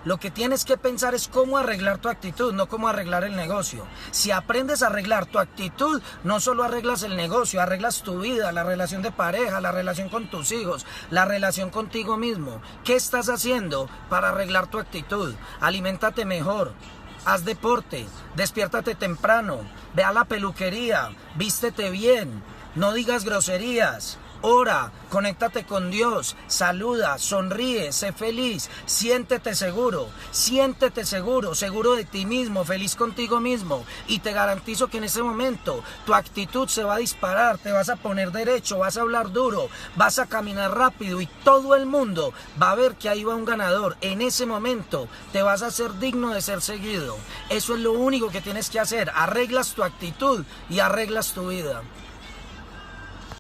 Lo que tienes que pensar es cómo arreglar tu actitud, no cómo arreglar el negocio. Si aprendes a arreglar tu actitud, no solo arreglas el negocio, arreglas tu vida, la relación de pareja, la relación con tus hijos, la relación contigo mismo. ¿Qué estás haciendo para arreglar tu actitud? Aliméntate mejor. Haz deporte, despiértate temprano, ve a la peluquería, vístete bien, no digas groserías, ora, conéctate con Dios, saluda, sonríe, sé feliz, siéntete seguro, seguro de ti mismo, feliz contigo mismo, y te garantizo que en ese momento tu actitud se va a disparar, te vas a poner derecho, vas a hablar duro, vas a caminar rápido y todo el mundo va a ver que ahí va un ganador. En ese momento te vas a hacer digno de ser seguido. Eso es lo único que tienes que hacer, arreglas tu actitud y arreglas tu vida.